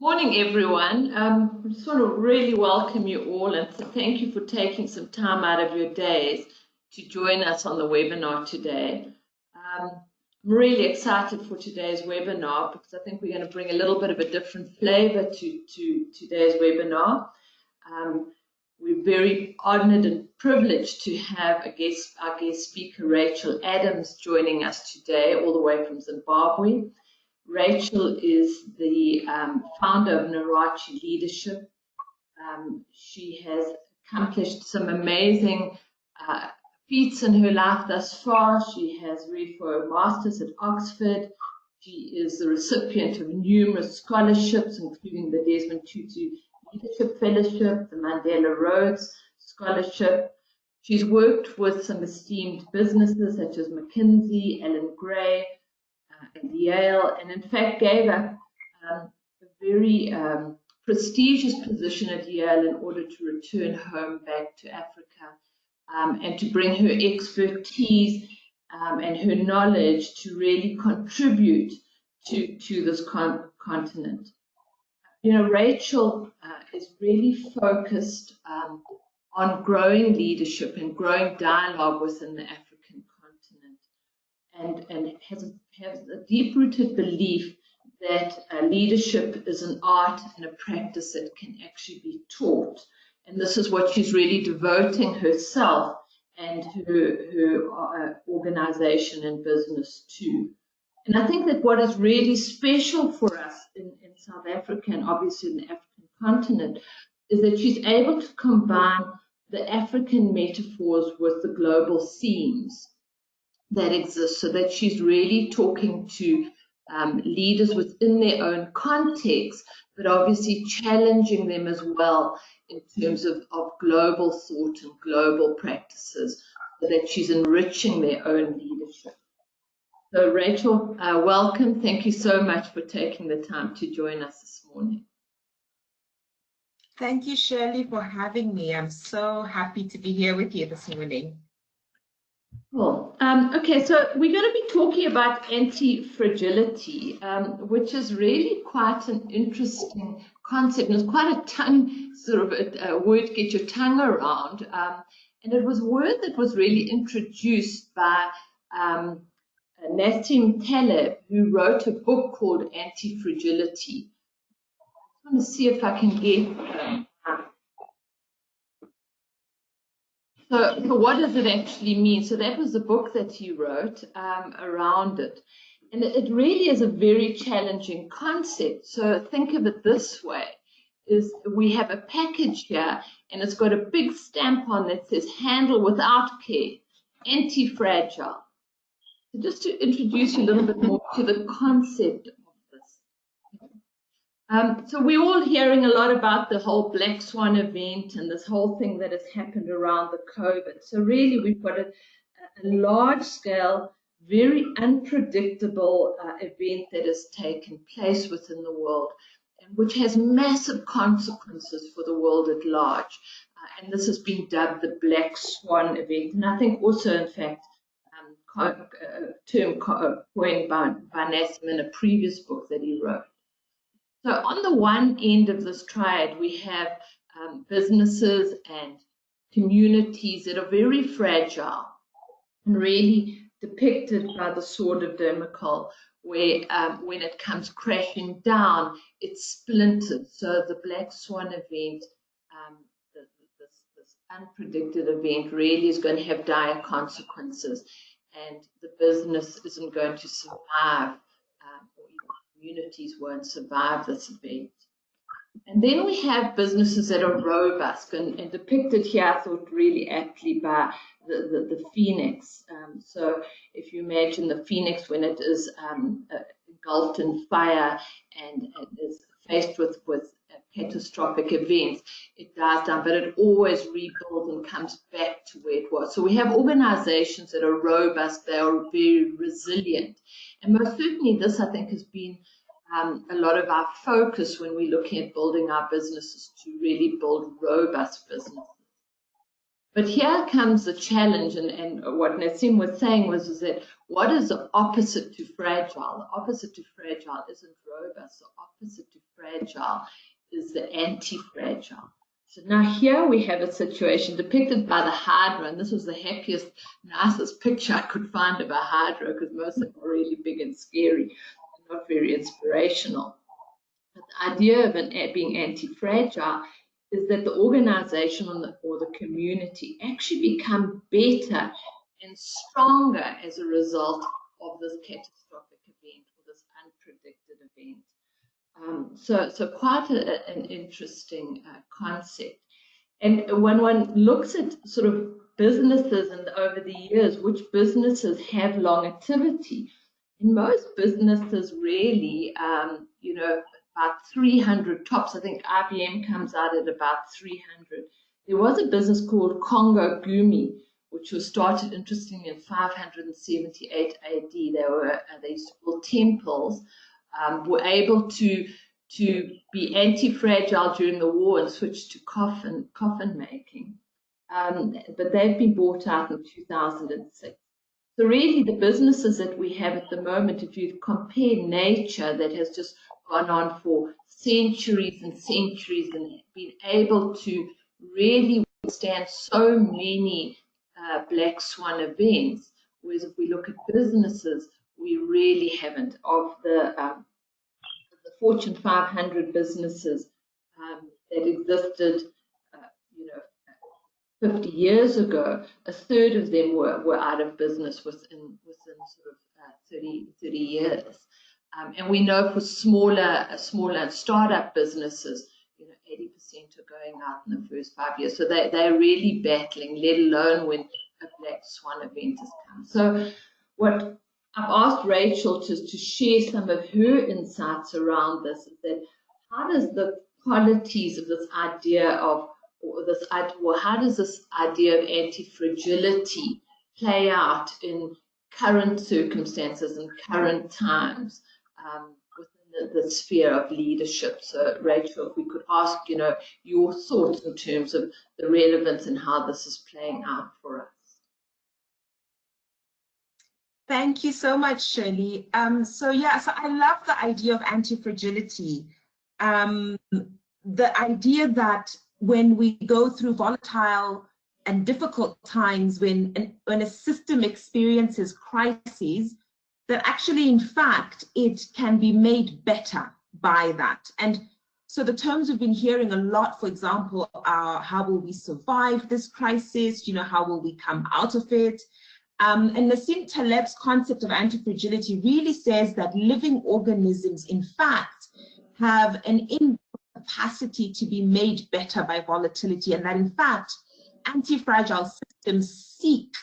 Morning, everyone. I just want to really welcome you all and thank you for taking some time out of your days to join us on the webinar today. I'm really excited for today's webinar because I think we're going to bring a little bit of a different flavor to today's webinar. We're very honored and privileged to have our guest speaker, Rachel Adams, joining us today all the way from Zimbabwe. Rachel is the founder of Narachi Leadership. She has accomplished some amazing feats in her life thus far. She has read for a master's at Oxford. She is the recipient of numerous scholarships, including the Desmond Tutu Leadership Fellowship, the Mandela Rhodes Scholarship. She's worked with some esteemed businesses such as McKinsey, Ellen Gray, and Yale, and in fact gave up a very prestigious position at Yale in order to return home back to Africa and to bring her expertise and her knowledge to really contribute to this continent. You know, Rachel is really focused on growing leadership and growing dialogue within the African continent, and has a deep-rooted belief that leadership is an art and a practice that can actually be taught. And this is what she's really devoting herself and her organization and business to. And I think that what is really special for us in South Africa and obviously in the African continent is that she's able to combine the African metaphors with the global themes that exist, so that she's really talking to leaders within their own context, but obviously challenging them as well in terms of global thought and global practices, so that she's enriching their own leadership. So Rachel, welcome. Thank you so much for taking the time to join us this morning. Thank you, Shirley, for having me. I'm so happy to be here with you this morning. Cool. Okay, so we're going to be talking about anti-fragility, which is really quite an interesting concept. And it's quite a tongue, sort of a word to get your tongue around. And it was a word that was really introduced by Nassim Taleb, who wrote a book called Anti-Fragility. I want to see if I can get... So what does it actually mean? So that was the book that he wrote around it. And it really is a very challenging concept. So think of it this way, is we have a package here and it's got a big stamp on that says handle without care, anti-fragile. So just to introduce you a little bit more to the concept of this. So we're all hearing a lot about the whole black swan event and this whole thing that has happened around the COVID. So really we've got a large scale, very unpredictable event that has taken place within the world, and which has massive consequences for the world at large. And this has been dubbed the black swan event. And I think also, in fact, a term coined by Nassim in a previous book that he wrote. So on the one end of this triad, we have businesses and communities that are very fragile and really depicted by the sword of Damocles, where when it comes crashing down, it splinters. So the black swan event, this unpredicted event, really is going to have dire consequences, and the business isn't going to survive. Communities won't survive this event. And then we have businesses that are robust and depicted here, I thought, really aptly by the phoenix. So if you imagine the phoenix when it is engulfed in fire and it is faced with catastrophic events, it dies down, but it always rebuilds and comes back to where it was. So we have organizations that are robust, they are very resilient. And most certainly this, I think, has been a lot of our focus when we're looking at building our businesses, to really build robust businesses. But here comes the challenge, and what Nassim was saying was that what is the opposite to fragile? The opposite to fragile isn't robust. The opposite to fragile is the anti-fragile. So now here we have a situation depicted by the hydra, and this was the happiest, nicest picture I could find of a hydra, because most of them are really big and scary and not very inspirational. But the idea of being anti-fragile is that the organization or the community actually become better and stronger as a result of this catastrophic event or this unpredicted event. So quite an interesting concept. And when one looks at sort of businesses and over the years, which businesses have longevity, in most businesses really, about 300 tops. I think IBM comes out at about 300. There was a business called Congo Gumi, which was started, interestingly, in 578 AD. They used to build temples, were able to be anti-fragile during the war and switch to coffin making. But they've been bought out in 2006. So really the businesses that we have at the moment, if you compare nature that has just gone on for centuries and centuries and been able to really withstand so many black swan events, whereas if we look at businesses, we really haven't. Of the Fortune 500 businesses that existed, 50 years ago, a third of them were out of business within sort of 30 years. And we know for smaller and startup businesses, 80% are going out in the first 5 years. So they're really battling, let alone when a black swan event has come. So what I've asked Rachel to share some of her insights around this is that how does the qualities of this idea of, how does this idea of anti-fragility play out in current circumstances and current times within the sphere of leadership? So Rachel, if we could ask, your thoughts in terms of the relevance and how this is playing out for us. Thank you so much, Shirley. So I love the idea of anti-fragility. The idea that when we go through volatile and difficult times, when a system experiences crises, that actually, in fact, it can be made better by that. And so the terms we've been hearing a lot, for example, are how will we survive this crisis? How will we come out of it? And Nassim Taleb's concept of anti-fragility really says that living organisms, in fact, have an inbuilt capacity to be made better by volatility, and that, in fact, anti-fragile systems seek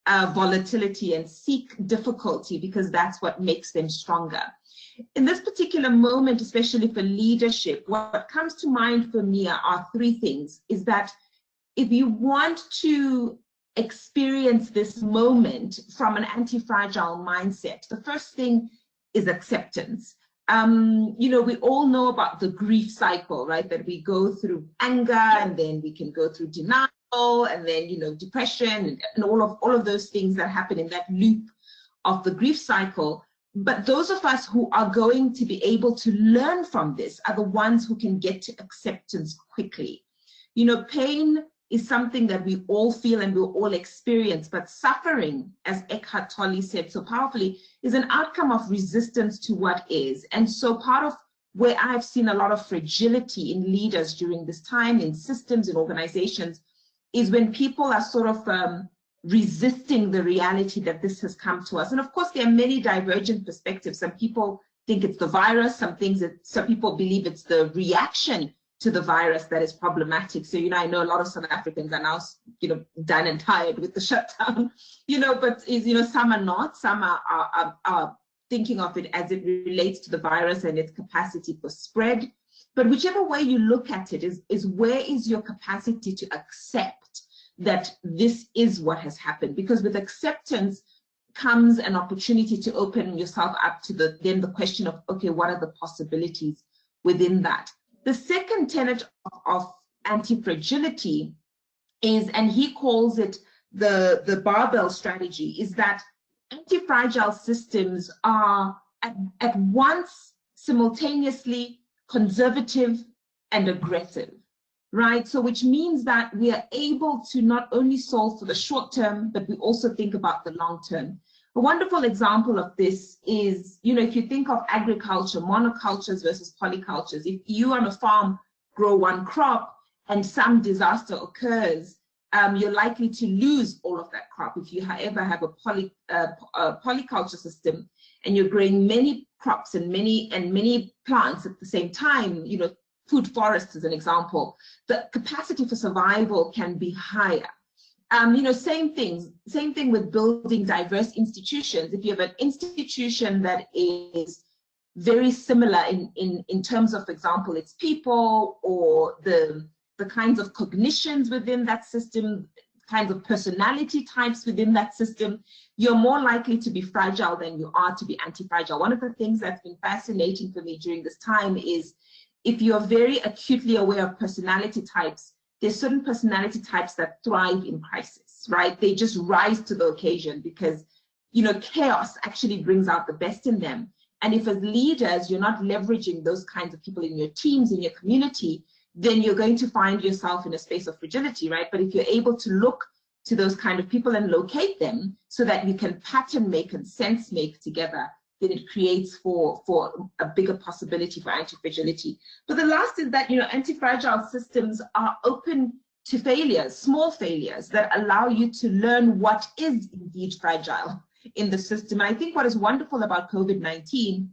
volatility and seek difficulty because that's what makes them stronger. In this particular moment, especially for leadership, what comes to mind for me are three things. Is that if you want to experience this moment from an anti-fragile mindset, the first thing is acceptance. We all know about the grief cycle, right? That we go through anger, and then we can go through denial, and then depression, and all of those things that happen in that loop of the grief cycle. But those of us who are going to be able to learn from this are the ones who can get to acceptance quickly. Pain is something that we all feel and we'll all experience, but suffering, as Eckhart Tolle said so powerfully, is an outcome of resistance to what is. And so part of where I've seen a lot of fragility in leaders during this time, in systems, in organizations, is when people are sort of resisting the reality that this has come to us. And of course, there are many divergent perspectives. Some people think it's the virus, some people believe it's the reaction to the virus that is problematic. So, I know a lot of South Africans are now, done and tired with the shutdown, but some are not. Some are thinking of it as it relates to the virus and its capacity for spread. But whichever way you look at it is where is your capacity to accept that this is what has happened? Because with acceptance comes an opportunity to open yourself up to the question of, okay, what are the possibilities within that? The second tenet of anti-fragility is, and he calls it the barbell strategy, is that anti-fragile systems are at once simultaneously conservative and aggressive, right? So which means that we are able to not only solve for the short term, but we also think about the long term. A wonderful example of this is, if you think of agriculture, monocultures versus polycultures. If you on a farm grow one crop and some disaster occurs, you're likely to lose all of that crop. If you, however, have a polyculture system and you're growing many crops and many plants at the same time, food forests as an example, the capacity for survival can be higher. Same thing with building diverse institutions. If you have an institution that is very similar in terms of, for example, its people or the kinds of cognitions within that system, kinds of personality types within that system, you're more likely to be fragile than you are to be anti-fragile. One of the things that's been fascinating for me during this time is, if you're very acutely aware of personality types, there's certain personality types that thrive in crisis, right? They just rise to the occasion because, chaos actually brings out the best in them. And if as leaders, you're not leveraging those kinds of people in your teams, in your community, then you're going to find yourself in a space of fragility, right? But if you're able to look to those kind of people and locate them so that you can pattern make and sense make together, then it creates for a bigger possibility for anti-fragility. But the last is that, anti-fragile systems are open to failures, small failures that allow you to learn what is indeed fragile in the system. And I think what is wonderful about COVID-19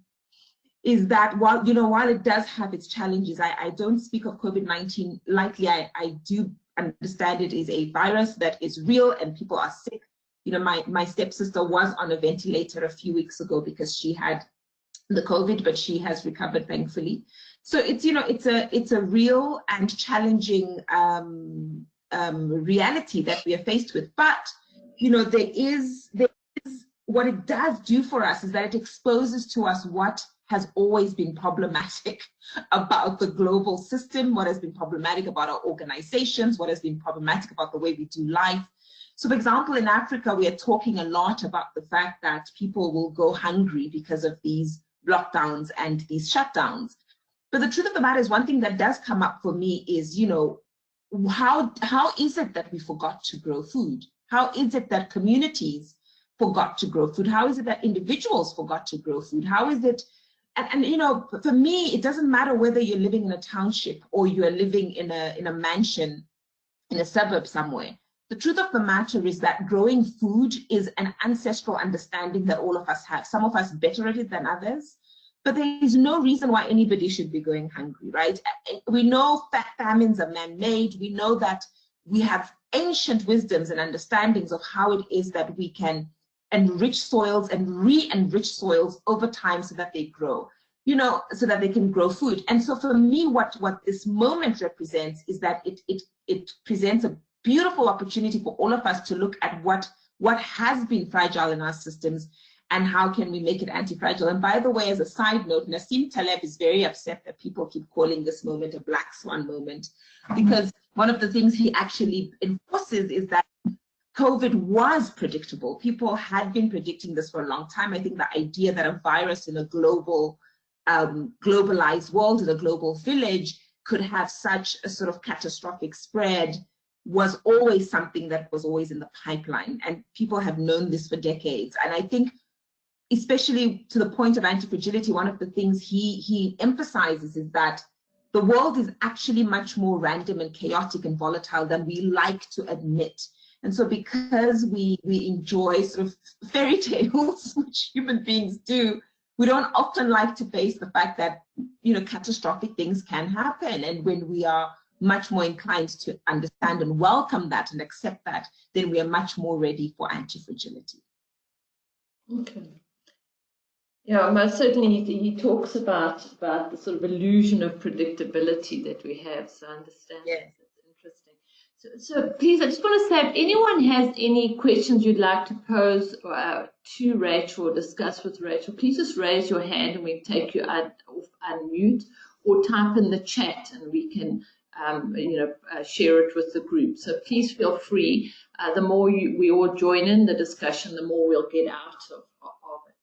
is that while it does have its challenges, I don't speak of COVID-19 lightly. I do understand it is a virus that is real and people are sick. My stepsister was on a ventilator a few weeks ago because she had the COVID, but she has recovered, thankfully. So it's a real and challenging reality that we are faced with. But there is what it does do for us is that it exposes to us what has always been problematic about the global system, what has been problematic about our organizations, what has been problematic about the way we do life. So, for example, in Africa, we are talking a lot about the fact that people will go hungry because of these lockdowns and these shutdowns. But the truth of the matter is, one thing that does come up for me is, how is it that we forgot to grow food? How is it that communities forgot to grow food? How is it that individuals forgot to grow food? How is it? And for me, it doesn't matter whether you're living in a township or you are living in a mansion in a suburb somewhere. The truth of the matter is that growing food is an ancestral understanding that all of us have. Some of us better at it than others, but there is no reason why anybody should be going hungry, right? We know famines are man-made. We know that we have ancient wisdoms and understandings of how it is that we can enrich soils and re-enrich soils over time so that they grow, so that they can grow food. And so for me, what this moment represents is that it presents a beautiful opportunity for all of us to look at what has been fragile in our systems and how can we make it anti-fragile. And by the way, as a side note, Nassim Taleb is very upset that people keep calling this moment a black swan moment, because one of the things he actually enforces is that COVID was predictable. People had been predicting this for a long time. I think the idea that a virus in a globalized world, in a global village, could have such a sort of catastrophic spread was always something that was always in the pipeline. And people have known this for decades. And I think, especially to the point of anti-fragility, one of the things he emphasizes is that the world is actually much more random and chaotic and volatile than we like to admit. And so because we enjoy sort of fairy tales, which human beings do, we don't often like to face the fact that, catastrophic things can happen. And when we are much more inclined to understand and welcome that and accept that, then we are much more ready for anti-fragility. Okay. Yeah, most certainly he talks about the sort of illusion of predictability that we have. So I understand. Yeah. That's interesting. So please, I just want to say, if anyone has any questions you'd like to pose to Rachel or discuss with Rachel, please just raise your hand and we'll take you off unmute, or type in the chat and we can share it with the group. So please feel free. The more we all join in the discussion, the more we'll get out of it.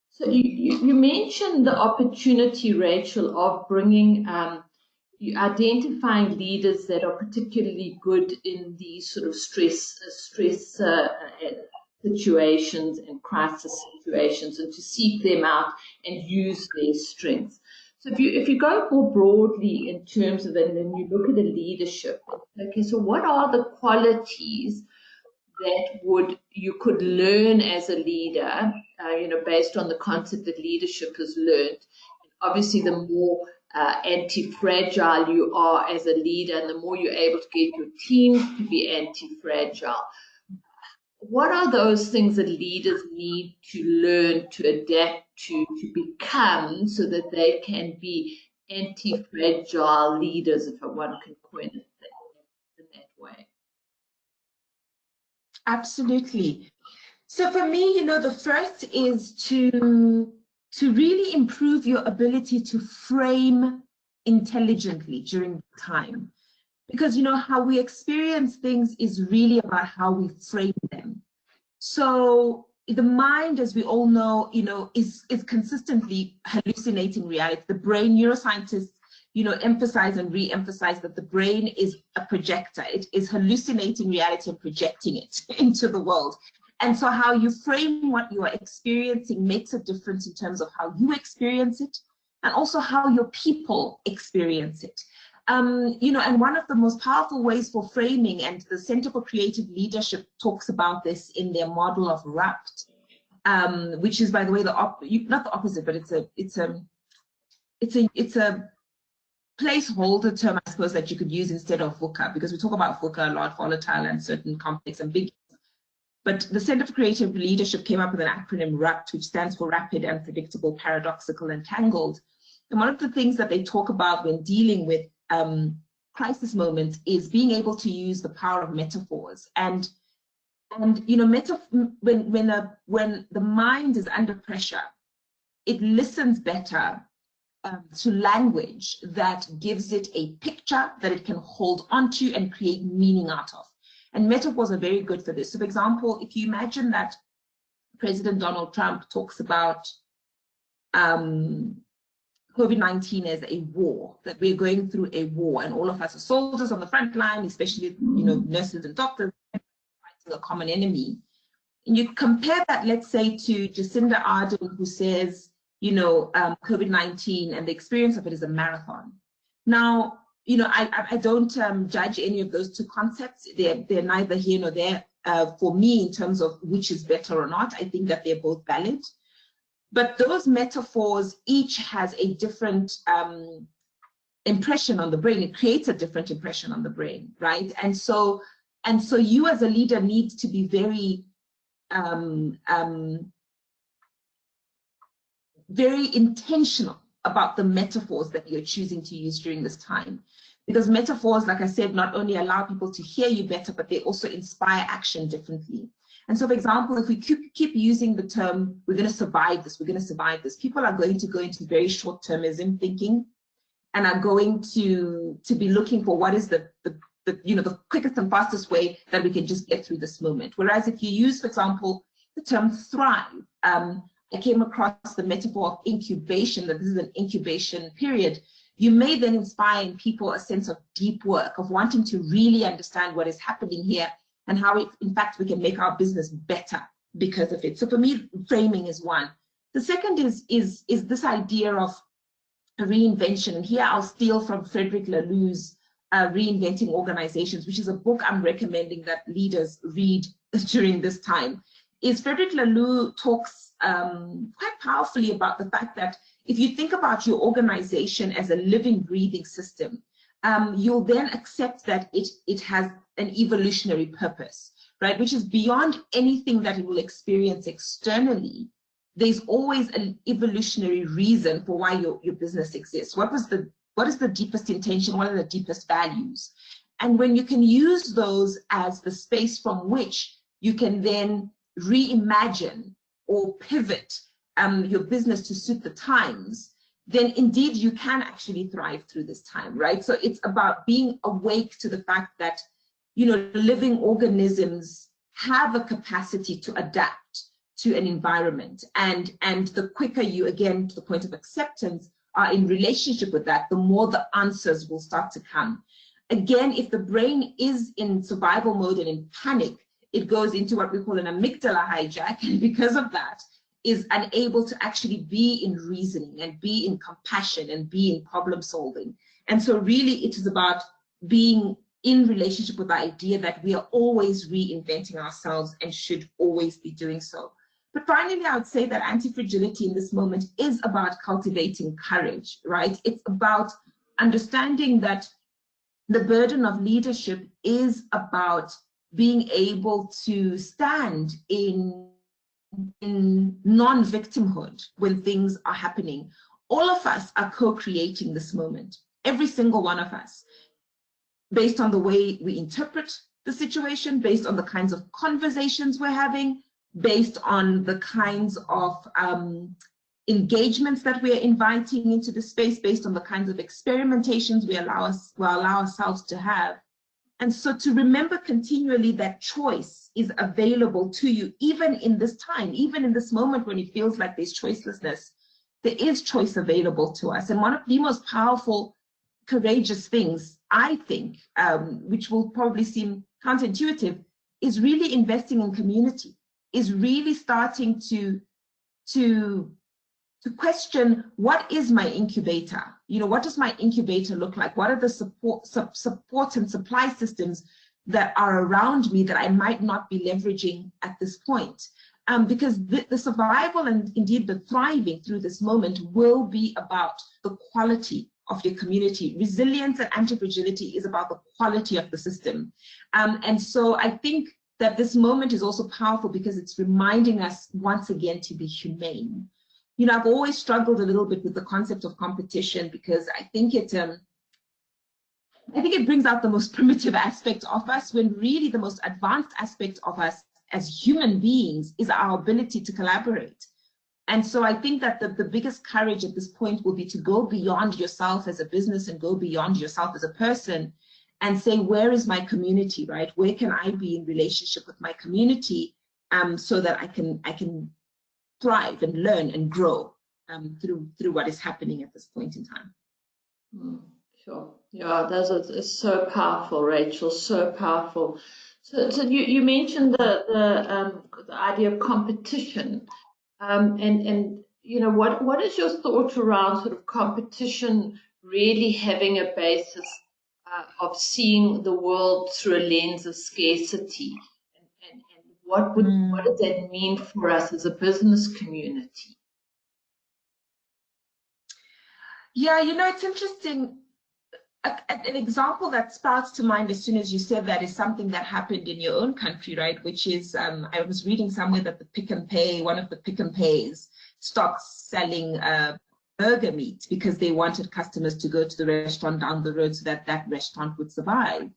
So you mentioned the opportunity, Rachel, of bringing, identifying leaders that are particularly good in these sort of stress situations and crisis situations, and to seek them out and use their strengths. So if you go more broadly in terms of it, and then you look at the leadership, okay, so what are the qualities that you could learn as a leader, based on the concept that leadership is learned? Obviously, the more anti-fragile you are as a leader, and the more you're able to get your teams to be anti-fragile. What are those things that leaders need to learn, to adapt to become, so that they can be anti-fragile leaders, if one can coin it in that way? Absolutely. So for me, the first is to really improve your ability to frame intelligently during time. Because how we experience things is really about how we frame them. So the mind, as we all know, is consistently hallucinating reality. The brain, neuroscientists, emphasize and re-emphasize that the brain is a projector. It is hallucinating reality and projecting it into the world. And so how you frame what you are experiencing makes a difference in terms of how you experience it, and also how your people experience it. And one of the most powerful ways for framing, and the Center for Creative Leadership talks about this in their model of RAPT, which is, by the way, not the opposite, but it's a placeholder term, I suppose, that you could use instead of VUCA, because we talk about VUCA a lot, volatile, uncertain, complex, and big. But the Center for Creative Leadership came up with an acronym RAPT, which stands for Rapid, Unpredictable, Paradoxical, and Tangled. And one of the things that they talk about when dealing with crisis moments is being able to use the power of metaphors. And when the mind is under pressure, it listens better to language that gives it a picture that it can hold onto and create meaning out of. And metaphors are very good for this. So, for example, if you imagine that President Donald Trump talks about COVID-19 as a war, that we're going through a war, and all of us are soldiers on the front line, especially nurses and doctors, fighting a common enemy. And you compare that, let's say, to Jacinda Ardern, who says, COVID-19 and the experience of it is a marathon. Now, I don't judge any of those two concepts. They're neither here nor there for me in terms of which is better or not. I think that they're both valid. But those metaphors each has a different impression on the brain. It creates a different impression on the brain, right? And so you as a leader need to be very very intentional about the metaphors that you're choosing to use during this time. Because metaphors, like I said, not only allow people to hear you better, but they also inspire action differently. And so, for example, if we keep using the term, we're going to survive this, we're going to survive this, people are going to go into very short-termism thinking, and are going to be looking for what is the quickest and fastest way that we can just get through this moment. Whereas if you use, for example, the term thrive, I came across the metaphor of incubation, that this is an incubation period. You may then inspire in people a sense of deep work, of wanting to really understand what is happening here and how, in fact, we can make our business better because of it. So for me, framing is one. The second is this idea of reinvention. And here I'll steal from Frederick Laloux's Reinventing Organizations, which is a book I'm recommending that leaders read during this time. Frederick Laloux talks quite powerfully about the fact that if you think about your organization as a living, breathing system, you'll then accept that it has an evolutionary purpose, right? Which is beyond anything that it will experience externally. There's always an evolutionary reason for why your business exists. What is the deepest intention? What are the deepest values? And when you can use those as the space from which you can then reimagine or pivot your business to suit the times, then indeed you can actually thrive through this time, right? So it's about being awake to the fact that, living organisms have a capacity to adapt to an environment. And the quicker you, again, to the point of acceptance, are in relationship with that, the more the answers will start to come. Again, if the brain is in survival mode and in panic, it goes into what we call an amygdala hijack, and because of that, is unable to actually be in reasoning and be in compassion and be in problem solving. And so really it is about being in relationship with the idea that we are always reinventing ourselves and should always be doing so. But finally, I would say that anti-fragility in this moment is about cultivating courage, right? It's about understanding that the burden of leadership is about being able to stand in non-victimhood when things are happening. All of us are co-creating this moment, every single one of us, based on the way we interpret the situation, based on the kinds of conversations we're having, based on the kinds of engagements that we are inviting into the space, based on the kinds of experimentations we allow ourselves to have. And so to remember continually that choice is available to you, even in this time, even in this moment when it feels like there's choicelessness, there is choice available to us. And one of the most powerful, courageous things, I think, which will probably seem counterintuitive, is really investing in community, is really starting to question, what is my incubator? What does my incubator look like? What are the support and supply systems that are around me that I might not be leveraging at this point? Because the survival and indeed the thriving through this moment will be about the quality of your community. Resilience and anti-fragility is about the quality of the system. And so I think that this moment is also powerful because it's reminding us once again to be humane. I've always struggled a little bit with the concept of competition because I think it brings out the most primitive aspect of us, when really the most advanced aspect of us as human beings is our ability to collaborate. And so I think that the biggest courage at this point will be to go beyond yourself as a business and go beyond yourself as a person and say, where is my community, right? Where can I be in relationship with my community so that I can thrive and learn and grow through what is happening at this point in time. Sure. Yeah, it's so powerful, Rachel, so powerful. So you mentioned the idea of competition, and what is your thought around sort of competition really having a basis of seeing the world through a lens of scarcity? And what does that mean for us as a business community? Yeah, it's interesting. An example that sprouts to mind as soon as you said that is something that happened in your own country, right? Which is, I was reading somewhere that one of the Pick and Pays stopped selling burger meat because they wanted customers to go to the restaurant down the road so that restaurant would survive.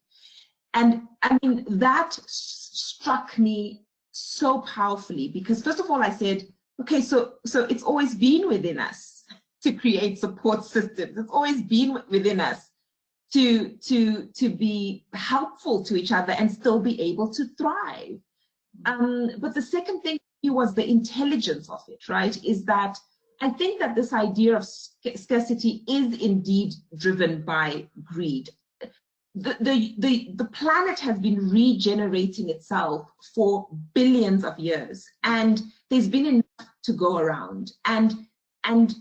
And I mean, that struck me so powerfully because first of all, I said, okay, so it's always been within us to create support systems. It's always been within us to be helpful to each other and still be able to thrive. But the second thing was the intelligence of it, right? Is that I think that this idea of scarcity is indeed driven by greed. The planet has been regenerating itself for billions of years, and there's been enough to go around. And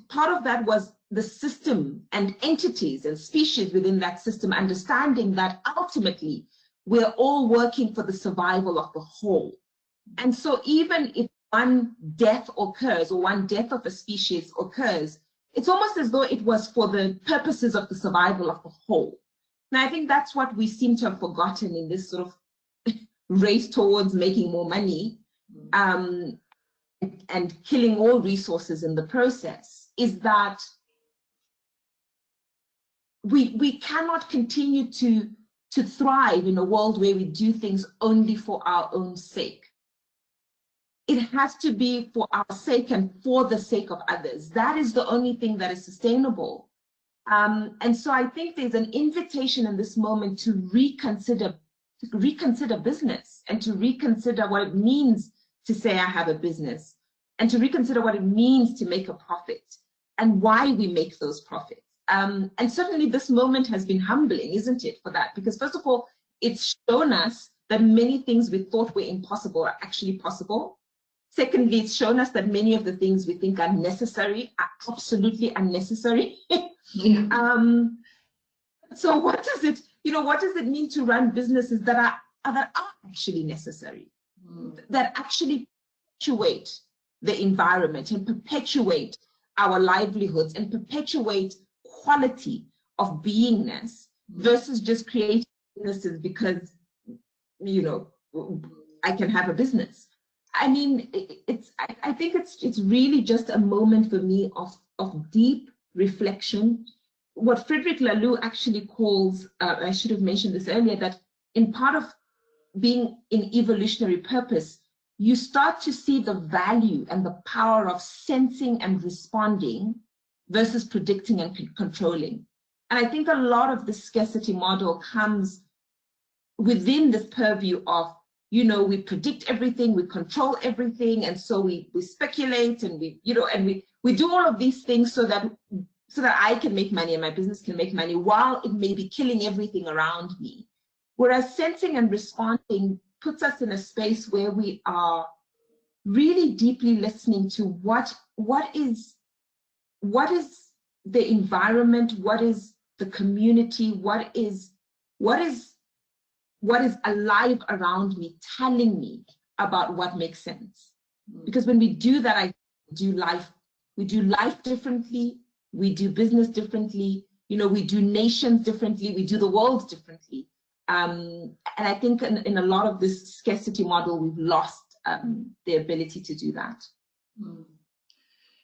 part of that was the system and entities and species within that system understanding that ultimately we're all working for the survival of the whole. And so even if one death occurs or one death of a species occurs, it's almost as though it was for the purposes of the survival of the whole. And I think that's what we seem to have forgotten in this sort of race towards making more money and killing all resources in the process, is that we cannot continue to thrive in a world where we do things only for our own sake. it has to be for our sake and for the sake of others. That is the only thing that is sustainable. And so I think there's an invitation in this moment to reconsider business, and to reconsider what it means to say I have a business, and to reconsider what it means to make a profit and why we make those profits. And certainly this moment has been humbling, isn't it, for that? Because first of all, it's shown us that many things we thought were impossible are actually possible. Secondly, it's shown us that many of the things we think are necessary are absolutely unnecessary. So what does it, what does it mean to run businesses that are actually necessary, that actually perpetuate the environment and perpetuate our livelihoods and perpetuate quality of beingness, versus just creating businesses because, I can have a business. I mean, I think it's really just a moment for me of deep reflection. What Frederick Laloux actually calls, I should have mentioned this earlier, that in part of being in evolutionary purpose, you start to see the value and the power of sensing and responding versus predicting and controlling. And I think a lot of the scarcity model comes within this purview of, we predict everything, we control everything, and so we speculate, and we do all of these things so that I can make money and my business can make money, while it may be killing everything around me. Whereas sensing and responding puts us in a space where we are really deeply listening to what is the environment, what is the community, what is alive around me, telling me about what makes sense. Because when we do that, we do life differently, we do business differently, we do nations differently, we do the world differently. And I think in a lot of this scarcity model, we've lost the ability to do that.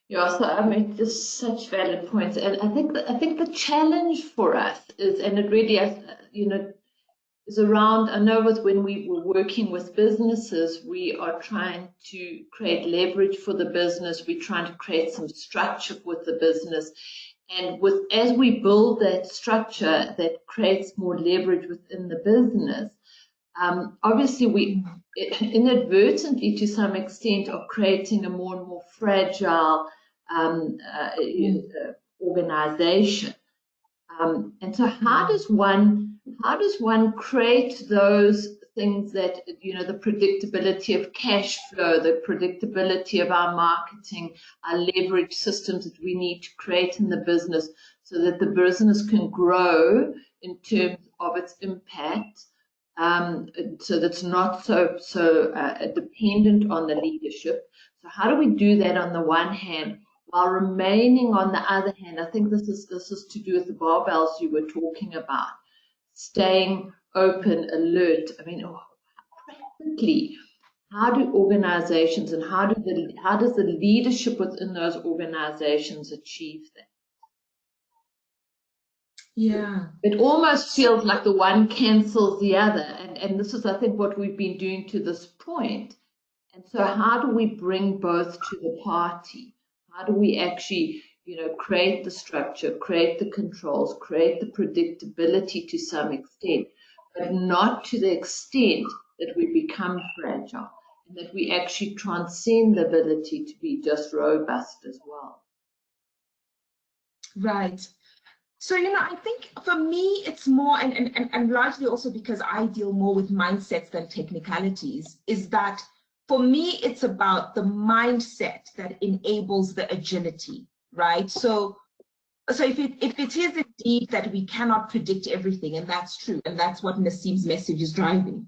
Yeah, so I mean, just such valid points, and I think the challenge for us is, and it really is around. I know when we were working with businesses, we are trying to create leverage for the business. We're trying to create some structure with the business, and as we build that structure that creates more leverage within the business, obviously we inadvertently, to some extent, are creating a more and more fragile organization. And so how does one create those things that, the predictability of cash flow, the predictability of our marketing, our leverage systems that we need to create in the business, so that the business can grow in terms of its impact, so that's not so dependent on the leadership. So how do we do that on the one hand, while remaining on the other hand? I think this is to do with the barbells you were talking about, staying open, alert. I mean, practically, how do organizations and how does the leadership within those organizations achieve that? Yeah. It almost feels like the one cancels the other. And this is, I think, what we've been doing to this point. And so how do we bring both to the party? How do we actually, create the structure, create the controls, create the predictability to some extent, but not to the extent that we become fragile, and that we actually transcend the ability to be just robust as well? Right. So, I think for me, it's more, and largely also because I deal more with mindsets than technicalities, is that for me, it's about the mindset that enables the agility, right? So if it is indeed that we cannot predict everything, and that's true, and that's what Nassim's message is driving,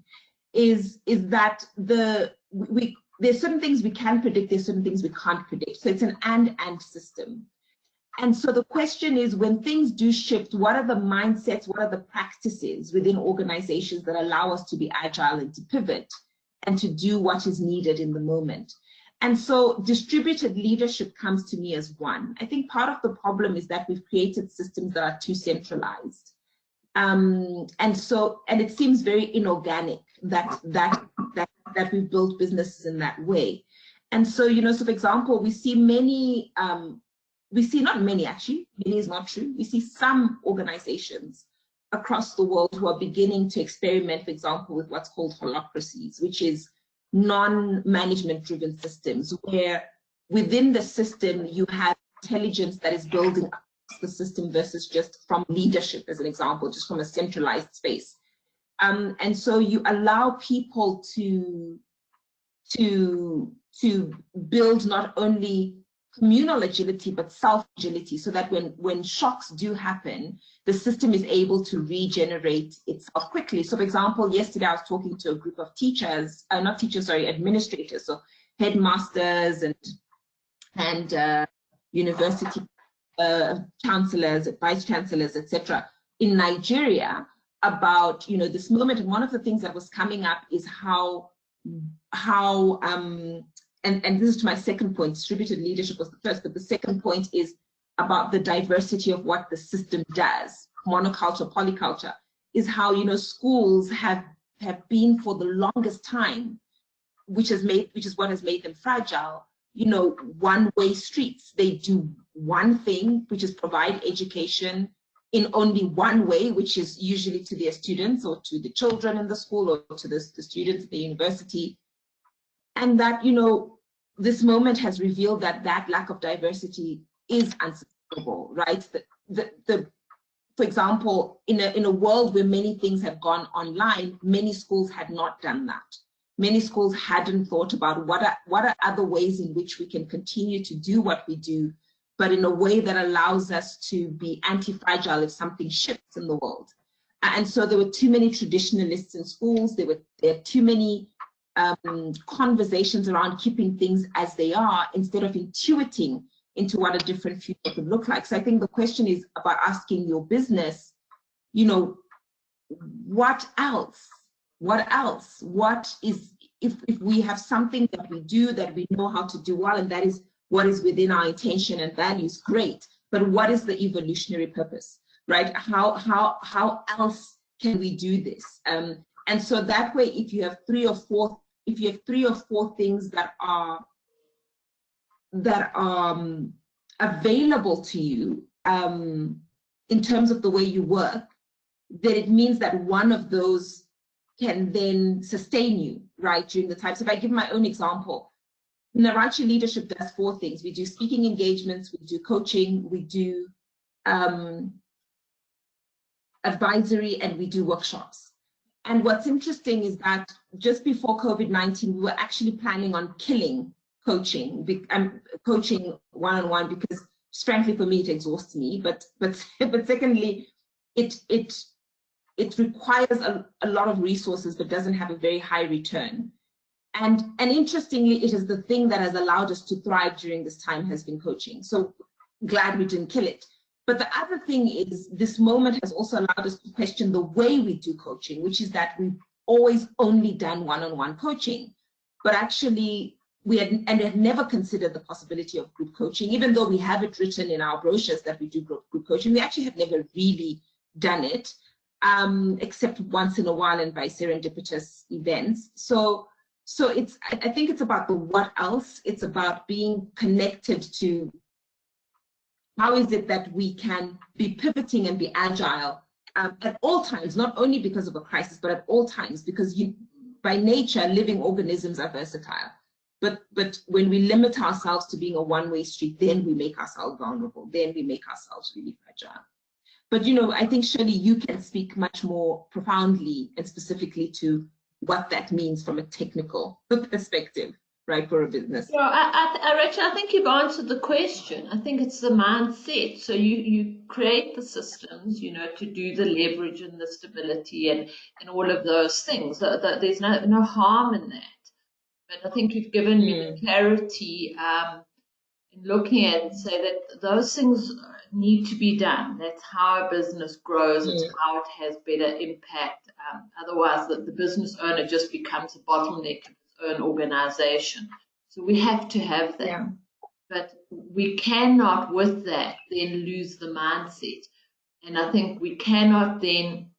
is that there's certain things we can predict, there's certain things we can't predict. So it's an and system. And so the question is, when things do shift, what are the mindsets, what are the practices within organizations that allow us to be agile and to pivot and to do what is needed in the moment? And so distributed leadership comes to me as one. I think part of the problem is that we've created systems that are too centralized. And it seems very inorganic that we've built businesses in that way. And so, you know, so for example, we see many, not many actually, many is not true. We see some organizations across the world who are beginning to experiment, for example, with what's called holacracies, which is non-management driven systems, where within the system you have intelligence that is building up the system versus just from leadership, as an example, just from a centralized space. And so you allow people to build not only communal agility, but self-agility, so that when shocks do happen, the system is able to regenerate itself quickly. So for example, yesterday I was talking to a group of teachers, not teachers, sorry, administrators, so headmasters and university chancellors, vice chancellors, etc., in Nigeria, about, you know, this moment. And one of the things that was coming up is how and this is to my second point. Distributed leadership was the first, but the second point is about the diversity of what the system does. Monoculture, polyculture, is how, you know, schools have been for the longest time, which is what has made them fragile, you know, one-way streets. They do one thing, which is provide education in only one way, which is usually to their students or to the children in the school or to the students at the university. And that, you know, this moment has revealed that that lack of diversity is unsustainable, right? For example, in a world where many things have gone online, many schools had not done that. Many schools hadn't thought about what are other ways in which we can continue to do what we do, but in a way that allows us to be anti-fragile if something shifts in the world. And so there were too many traditionalists in schools. There are too many conversations around keeping things as they are instead of intuiting into what a different future could look like. So I think the question is about asking your business, you know, what else? What else? What is, if we have something that we do that we know how to do well, and that is what is within our intention and values, great. But what is the evolutionary purpose, right? How else can we do this? And so that way, if you have three or four things that are available to you in terms of the way you work, then it means that one of those can then sustain you, right, during the time. So if I give my own example, Narachi Leadership does 4 things. We do speaking engagements, we do coaching, we do advisory, and we do workshops. And what's interesting is that just before COVID-19, we were actually planning on killing coaching, coaching one-on-one, because frankly for me it exhausts me. But secondly, it requires a lot of resources, but doesn't have a very high return. And interestingly, it is the thing that has allowed us to thrive during this time has been coaching. So glad we didn't kill it. But the other thing is, this moment has also allowed us to question the way we do coaching, which is that we've always only done one-on-one coaching. But actually, we had never considered the possibility of group coaching. Even though we have it written in our brochures that we do group coaching, we actually have never really done it, except once in a while and by serendipitous events. So I think it's about the what else. It's about being connected to how is it that we can be pivoting and be agile at all times, not only because of a crisis, but at all times, because by nature, living organisms are versatile. But when we limit ourselves to being a one-way street, then we make ourselves vulnerable. Then we make ourselves really fragile. But, you know, I think, Shirley, you can speak much more profoundly and specifically to what that means from a technical perspective, right, for a business. Yeah, Rachel, I think you've answered the question. I think it's the mindset. So you create the systems, you know, to do the leverage and the stability and all of those things. There's no harm in that. But I think you've given me the clarity in looking at it, say that those things need to be done. That's how a business grows. It's how it has better impact. Otherwise, the business owner just becomes a bottleneck of its own organization. So we have to have that. Yeah. But we cannot, with that, then lose the mindset. And I think we cannot then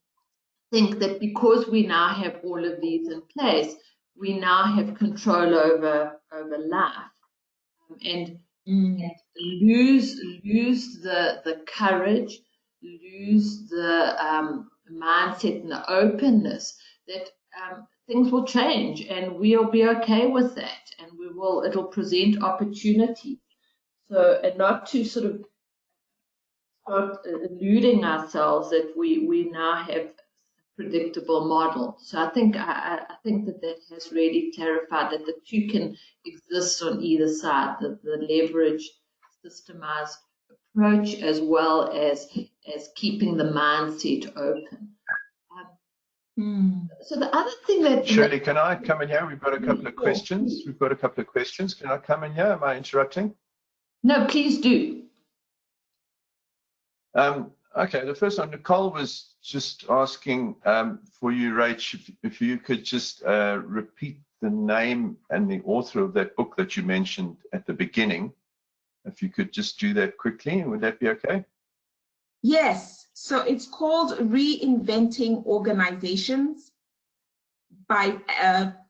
think that because we now have all of these in place, we now have control over over life, and lose the courage, lose the mindset and the openness that things will change, and we'll be okay with that, and it'll present opportunity. So, and not to sort of start eluding ourselves that we now have a predictable model. So I think that has really clarified that the two can exist on either side, the leveraged, systemized approach, as well as keeping the mindset open. So the other thing that... Shirley, can I come in here? We've got a couple of questions. Can I come in here? Am I interrupting? No, please do. Okay, the first one, Nicole was just asking for you, Rach, if you could just repeat the name and the author of that book that you mentioned at the beginning. If you could just do that quickly, would that be okay? Yes, so it's called Reinventing Organizations by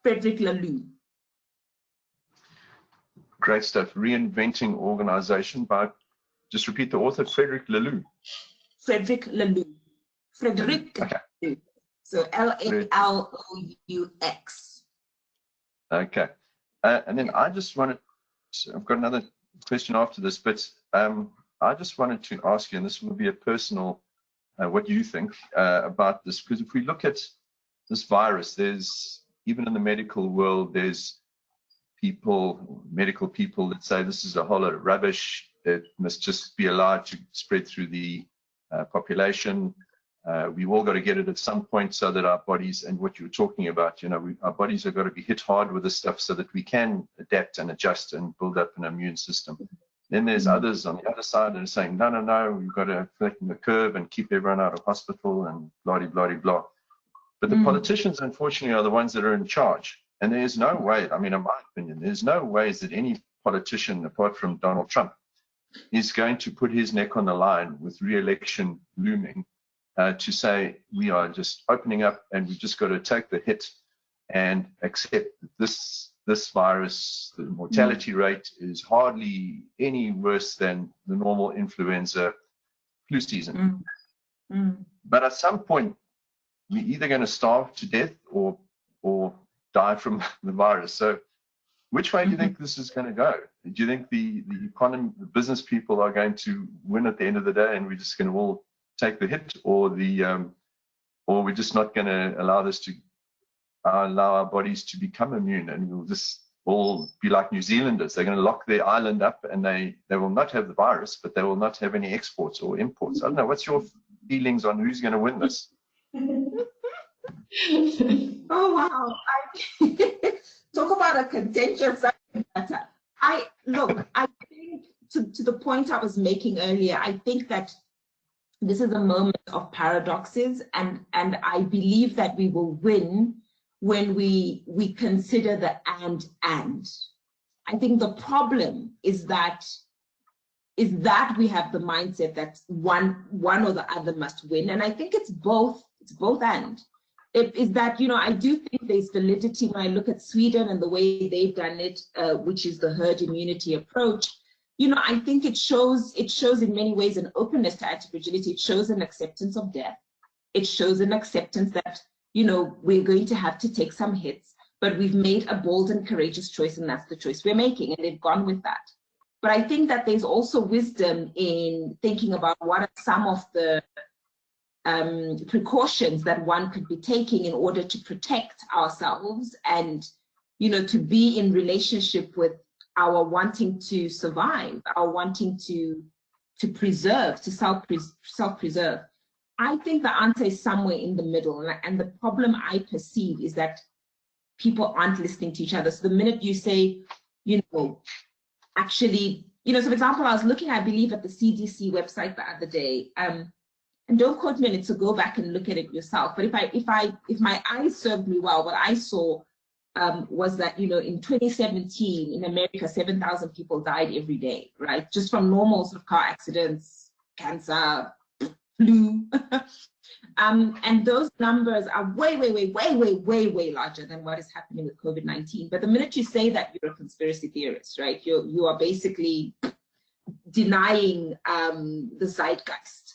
Frederick Laloux. Great stuff. Reinventing Organization by, just repeat the author, Frederick Laloux. Frederick Laloux. Okay. So Laloux. Okay. And then I just wanted, I've got another question after this, but I just wanted to ask you, and this will be a personal, what you think about this, because if we look at this virus, there's, even in the medical world, there's medical people that say this is a whole lot of rubbish, it must just be allowed to spread through the population. We've all got to get it at some point so that our bodies, and what you were talking about, our bodies have got to be hit hard with this stuff so that we can adapt and adjust and build up an immune system. Then there's others on the other side that are saying, no, we've got to flatten the curve and keep everyone out of hospital and blah. But the politicians, unfortunately, are the ones that are in charge. And there's no way, I mean, in my opinion, there's no ways that any politician, apart from Donald Trump, is going to put his neck on the line with re-election looming to say we are just opening up and we've just got to take the hit and accept that this virus, the mortality rate is hardly any worse than the normal influenza flu season. But at some point, we're either going to starve to death or die from the virus. So which way do you think this is going to go? Do you think the economy, the business people are going to win at the end of the day and we're just going to all take the hit, or we're just not going to allow our bodies to become immune, and we'll just all be like New Zealanders? They're going to lock their island up and they will not have the virus, but they will not have any exports or imports. I don't know. What's your feelings on who's going to win this? Oh, wow. Talk about a contentious matter. I think to the point I was making earlier, I think that this is a moment of paradoxes, and I believe that we will win when we consider the and. I think the problem is that we have the mindset that one or the other must win, and I think it's both and. Is that, I do think there's validity when I look at Sweden and the way they've done it, which is the herd immunity approach. I think it shows in many ways an openness to anti-fragility. It shows an acceptance of death. It shows an acceptance that, we're going to have to take some hits, but we've made a bold and courageous choice, and that's the choice we're making, and they've gone with that. But I think that there's also wisdom in thinking about what are some of the precautions that one could be taking in order to protect ourselves and, to be in relationship with our wanting to survive, our wanting to preserve, to self-preserve. I think the answer is somewhere in the middle. And the problem I perceive is that people aren't listening to each other. So the minute you say, actually, so for example, I was looking, I believe, at the CDC website the other day, and don't quote me on it, so go back and look at it yourself. But if my eyes served me well, what I saw was that, in 2017 in America, 7,000 people died every day, right? Just from normal sort of car accidents, cancer, flu. And those numbers are way larger than what is happening with COVID-19. But the minute you say that, you're a conspiracy theorist, right? You are basically denying the zeitgeist.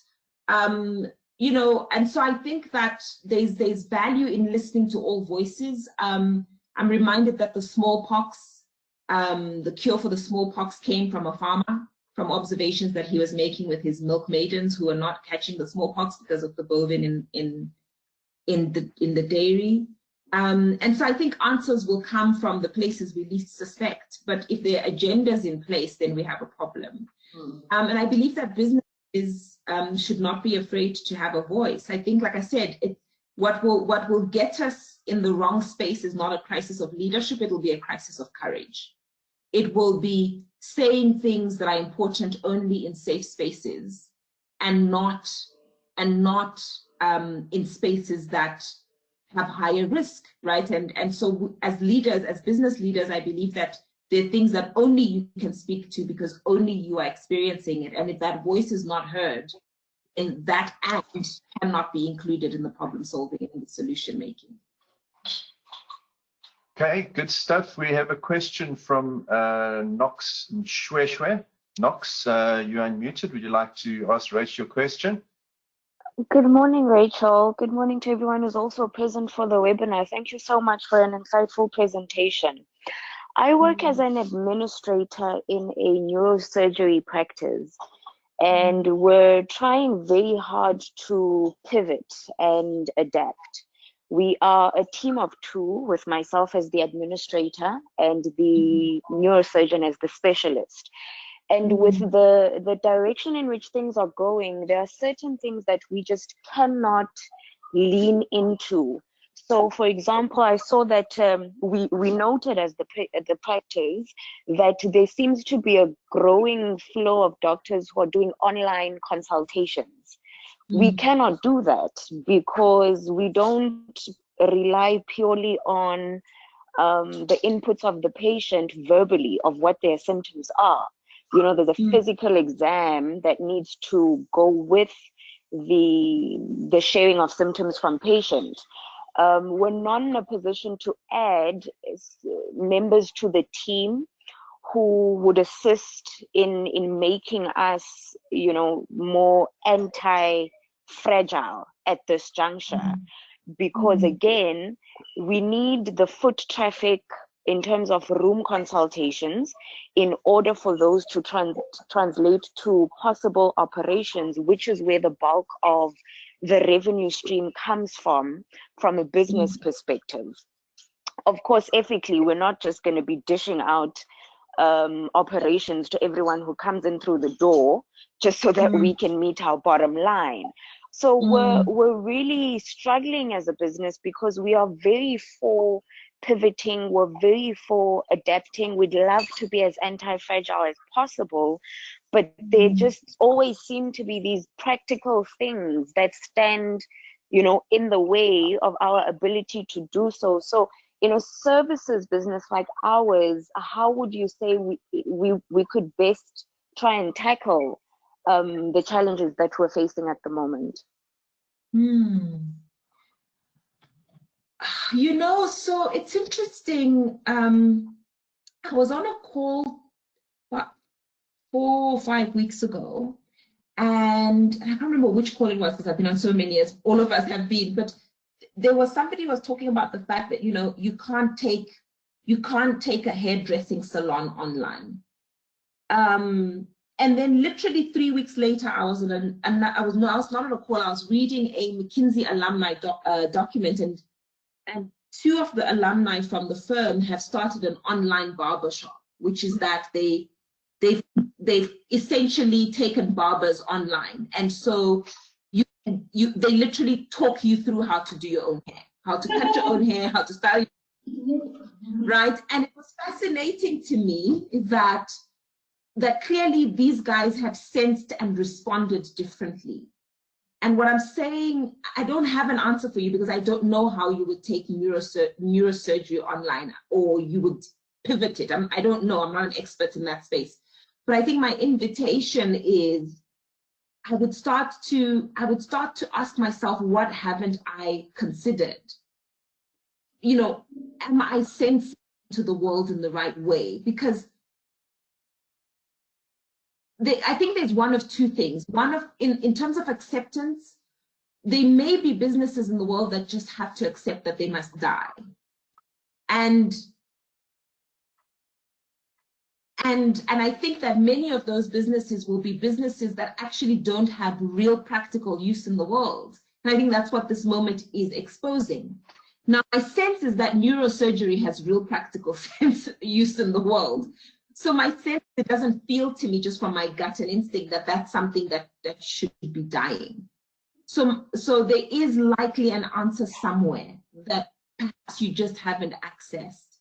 You know, and so I think that there's value in listening to all voices. I'm reminded that the smallpox, the cure for the smallpox came from a farmer, from observations that he was making with his milk maidens who were not catching the smallpox because of the bovine in the dairy. And so I think answers will come from the places we least suspect. But if there are agendas in place, then we have a problem. And I believe that businesses should not be afraid to have a voice. I think, like I said, what will get us in the wrong space is not a crisis of leadership. It will be a crisis of courage. It will be saying things that are important only in safe spaces, and not in spaces that have higher risk, right? And so as leaders, as business leaders, I believe that there are things that only you can speak to because only you are experiencing it. And if that voice is not heard, then that act cannot be included in the problem solving and the solution making. Okay, good stuff. We have a question from Nox Shweshwe. Nox, you're unmuted. Would you like to ask Rachel your question? Good morning, Rachel. Good morning to everyone who's also present for the webinar. Thank you so much for an insightful presentation. I work as an administrator in a neurosurgery practice, and we're trying very hard to pivot and adapt. We are a team of 2, with myself as the administrator and the neurosurgeon as the specialist. And with the direction in which things are going, there are certain things that we just cannot lean into. So, for example, I saw that we noted as the practice that there seems to be a growing flow of doctors who are doing online consultations. We cannot do that because we don't rely purely on the inputs of the patient verbally of what their symptoms are. You know, there's a physical exam that needs to go with the sharing of symptoms from patients. We're not in a position to add members to the team who would assist in making us, you know, more anti-fragile at this juncture. Because again, we need the foot traffic in terms of room consultations in order for those to translate to possible operations, which is where the bulk of the revenue stream comes from a business perspective. Of course, ethically, we're not just going to be dishing out operations to everyone who comes in through the door just so that we can meet our bottom line. So we're really struggling as a business because we are very for pivoting, we're very for adapting. We'd love to be as anti-fragile as possible, but there just always seem to be these practical things that stand, you know, in the way of our ability to do so. So, you know, services business like ours, how would you say we could best try and tackle the challenges that we're facing at the moment? You know, so it's interesting. I was on a call about 4 or 5 weeks ago, and I can't remember which call it was because I've been on so many, as all of us have been, but there was somebody who was talking about the fact that, you know, you can't take a hairdressing salon online. And then literally 3 weeks later, I was not on a call. I was reading a McKinsey alumni document, and 2 of the alumni from the firm have started an online barbershop, which is that they've essentially taken barbers online, and so they literally talk you through how to do your own hair, how to cut your own hair, how to style, right? And it was fascinating to me that clearly these guys have sensed and responded differently. And what I'm saying, I don't have an answer for you because I don't know how you would take neurosurgery online, or you would pivot it. I don't know, I'm not an expert in that space. But I think my invitation is I would start to ask myself, what haven't I considered? You know, am I sensing to the world in the right way? Because I think there's one of two things. In terms of acceptance, there may be businesses in the world that just have to accept that they must die. And I think that many of those businesses will be businesses that actually don't have real practical use in the world. And I think that's what this moment is exposing. Now, my sense is that neurosurgery has real practical use in the world. So my sense, it doesn't feel to me just from my gut and instinct that that's something that should be dying. So there is likely an answer somewhere that perhaps you just haven't accessed.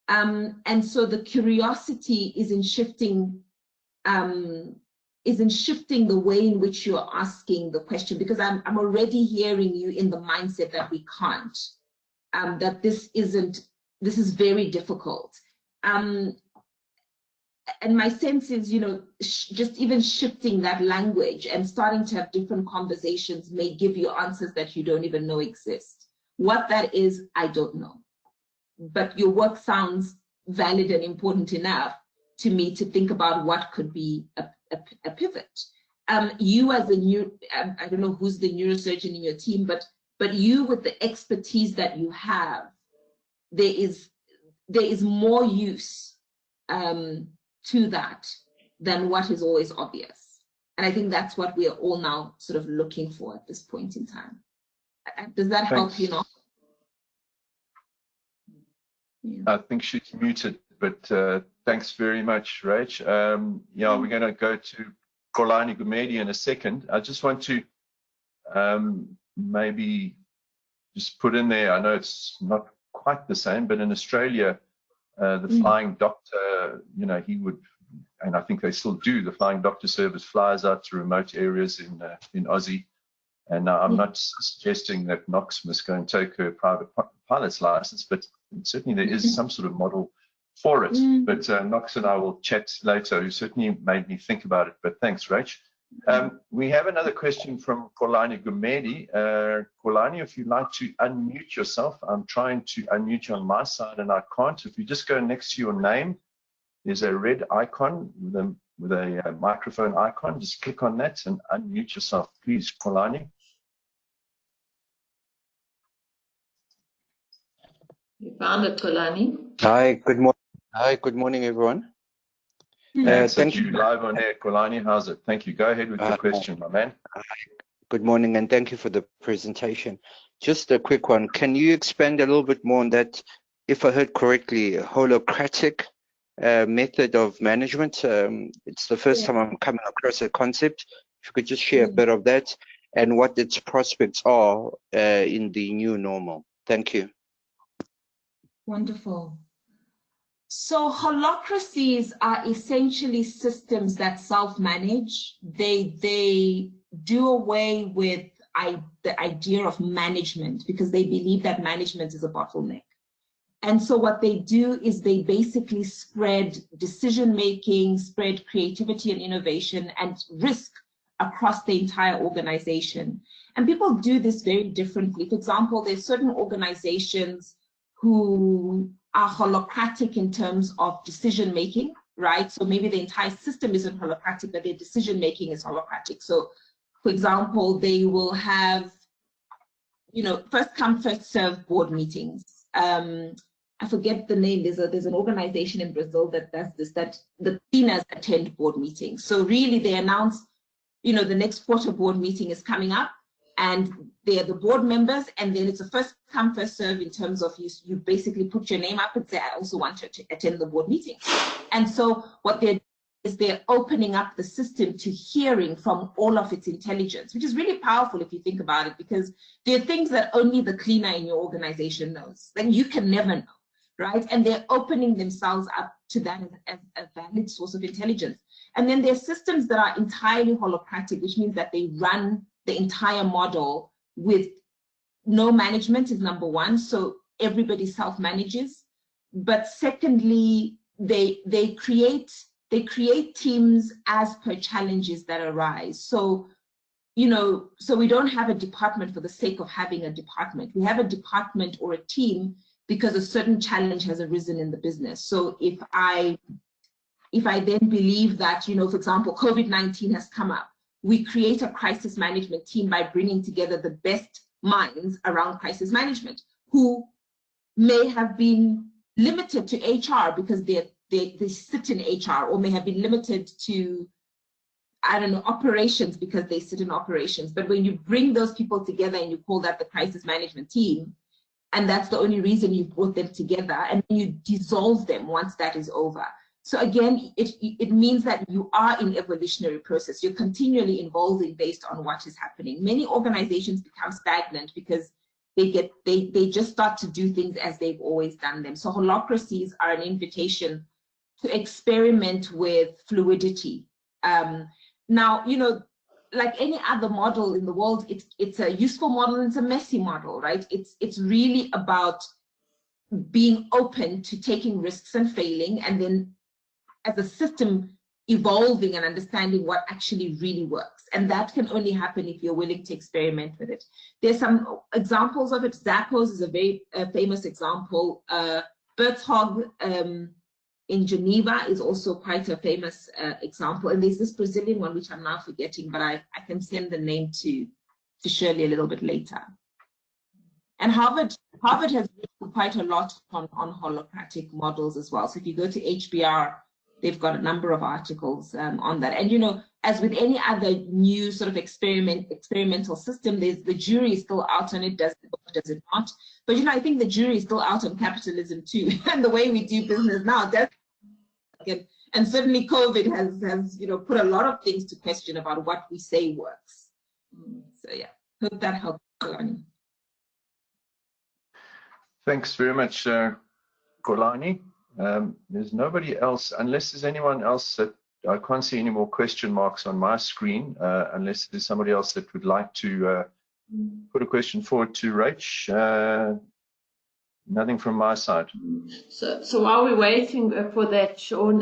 And so the curiosity is in shifting the way in which you're asking the question, because I'm already hearing you in the mindset that we can't, that this is very difficult. And my sense is, you know, just even shifting that language and starting to have different conversations may give you answers that you don't even know exist. What that is, I don't know. But your work sounds valid and important enough to me to think about what could be a pivot. You as I don't know who's the neurosurgeon in your team, but you with the expertise that you have, there is more use to that than what is always obvious. And I think that's what we are all now sort of looking for at this point in time. Does that help you know? Yeah. I think she's muted, but thanks very much, Rach. Yeah, we're going to go to Kolani Gumedi in a second. I just want to maybe just put in there, I know it's not quite the same, but in Australia, the flying doctor, you know, he would, and I think they still do, the flying doctor service flies out to remote areas in Aussie. And I'm not suggesting that Knox must go and take her private pilot's license, but certainly there is some sort of model for it. But Knox and I will chat later, who certainly made me think about it. But thanks, Rach. We have another question from Kolani Gumedi. Kolani, if you'd like to unmute yourself, I'm trying to unmute you on my side and I can't. If you just go next to your name, there's a red icon with a microphone icon. Just click on that and unmute yourself, please, Kolani. You found it, Kolani. Hi, good morning. Hi, good morning, everyone. Thank you. Live on air, Kolani. How's it? Thank you. Go ahead with your question, my man. Good morning, and thank you for the presentation. Just a quick one. Can you expand a little bit more on that, if I heard correctly, holocratic method of management? It's the first time I'm coming across a concept. If you could just share a bit of that and what its prospects are in the new normal. Thank you. Wonderful. So holocracies are essentially systems that self-manage. They do away with the idea of management because they believe that management is a bottleneck. And so what they do is they basically spread decision-making, spread creativity and innovation and risk across the entire organization. And people do this very differently. For example, there's certain organizations who are holocratic in terms of decision-making, right? So maybe the entire system isn't holocratic, but their decision-making is holocratic. So for example, they will have, you know, first come, first serve board meetings. I forget the name. There's an organization in Brazil that does this, that the cleaners attend board meetings. So really they announce, you know, the next quarter board meeting is coming up and they're the board members, and then it's a first come, first serve in terms of you basically put your name up and say, I also want to attend the board meeting. And so what they're opening up the system to hearing from all of its intelligence, which is really powerful if you think about it, because there are things that only the cleaner in your organization knows, that you can never know, right? And they're opening themselves up to that as a valid source of intelligence. And then there are systems that are entirely holocratic, which means that they run the entire model with no management is number one, so everybody self-manages. But secondly, they create teams as per challenges that arise. So you know, so we don't have a department for the sake of having a department. We have a department or a team because a certain challenge has arisen in the business. So if I then believe that, you know, for example, COVID-19 has come up, we create a crisis management team by bringing together the best minds around crisis management who may have been limited to HR because they sit in HR, or may have been limited to, I don't know, operations because they sit in operations. But when you bring those people together and you call that the crisis management team, and that's the only reason you brought them together, and you dissolve them once that is over. So again, it means that you are in evolutionary process. You're continually evolving based on what is happening. Many organizations become stagnant because they just start to do things as they've always done them. So holacracies are an invitation to experiment with fluidity. Now, you know, like any other model in the world, it's a useful model and it's a messy model, right? It's really about being open to taking risks and failing, and then as a system evolving and understanding what actually really works. And that can only happen if you're willing to experiment with it. There's some examples of it. Zappos is a very famous example. Berthog in Geneva is also quite a famous example. And there's this Brazilian one, which I'm now forgetting, but I can send the name to Shirley a little bit later. And Harvard has written quite a lot on holacratic models as well. So if you go to HBR, they've got a number of articles on that. And, you know, as with any other new sort of experimental system, the jury is still out on it, does it not? But, you know, I think the jury is still out on capitalism too, and the way we do business now. And certainly COVID has, you know, put a lot of things to question about what we say works. So yeah, hope that helps. Thanks very much, Kolani. There's nobody else, unless there's anyone else that I can't see any more question marks on my screen, unless there's somebody else that would like to put a question forward to Rach. Nothing from my side. So while we're waiting for that, Sean,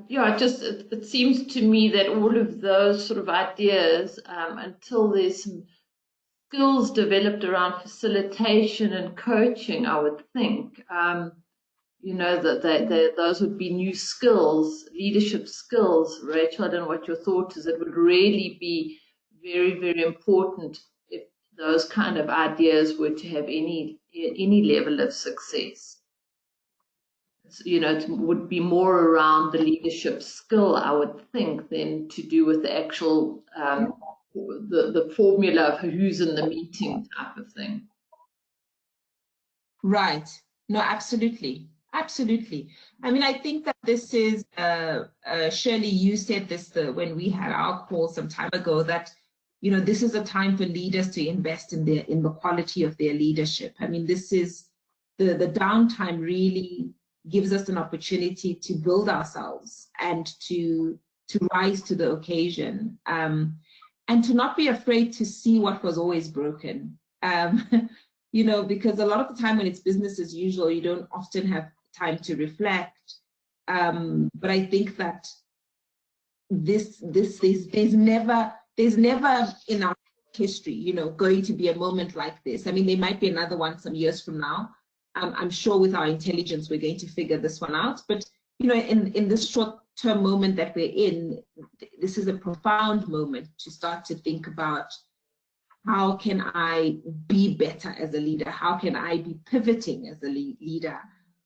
yeah, it seems to me that all of those sort of ideas, until there's some skills developed around facilitation and coaching, I would think, you know, that those would be new skills, leadership skills. Rachel, I don't know what your thought is. It would really be very, very important if those kind of ideas were to have any level of success. You know, it would be more around the leadership skill, I would think, than to do with the actual the formula of who's in the meeting type of thing. Right. No, absolutely. Absolutely. I mean, I think that this is, Shirley, you said this when we had our call some time ago, that, you know, this is a time for leaders to invest in the quality of their leadership. I mean, this is the downtime really gives us an opportunity to build ourselves and to rise to the occasion, and to not be afraid to see what was always broken. You know, because a lot of the time when it's business as usual, you don't often have time to reflect. But I think that there's never in our history, you know, going to be a moment like this. I mean, there might be another one some years from now. I'm sure with our intelligence, we're going to figure this one out. But, you know, in this short-term moment that we're in, this is a profound moment to start to think about, how can I be better as a leader? How can I be pivoting as a leader?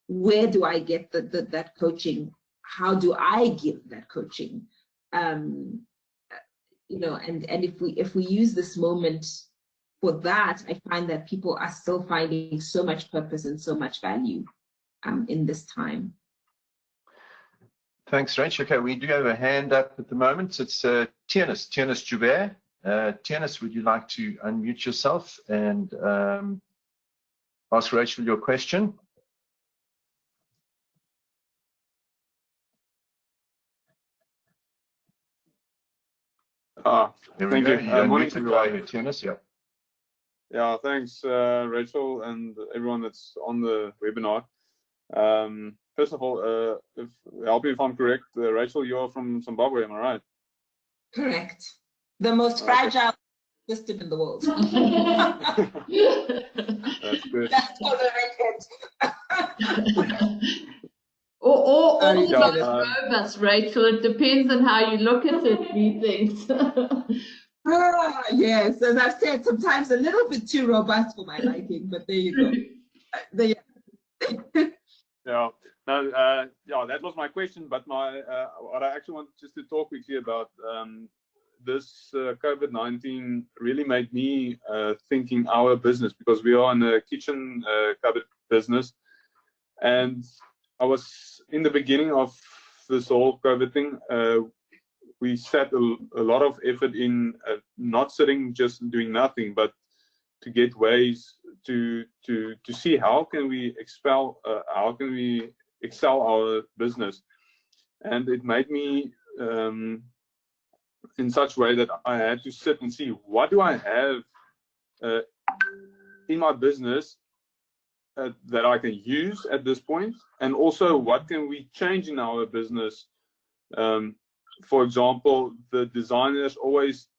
Where do I get that coaching? How do I give that coaching? You know, and if we use this moment for that, I find that people are still finding so much purpose and so much value in this time. Thanks, Rach. Okay, we do have a hand up at the moment. It's Tiernis Joubert. Tiernis, would you like to unmute yourself and ask Rachel your question? Thank you. Morning to you, Tiernis. Yeah. Yeah, thanks, Rachel, and everyone that's on the webinar. First of all, help me if I'm correct, Rachel, you're from Zimbabwe, am I right? Correct. The most fragile system in the world. That's good. That's for the record. Or the Yeah, most robust, Rachel. It depends on how you look at it, these things. Yes, as I've said, sometimes a little bit too robust for my liking, but there you go. Yeah. No, yeah, that was my question, but my what I actually wanted just to talk with you about, this COVID-19 really made me thinking our business, because we are in a kitchen cupboard business, and I was in the beginning of this whole COVID thing. We set a lot of effort in not sitting just doing nothing, but to get ways to see how can we excel our business. And it made me in such a way that I had to sit and see, what do I have in my business that I can use at this point, and also what can we change in our business. For example, the designers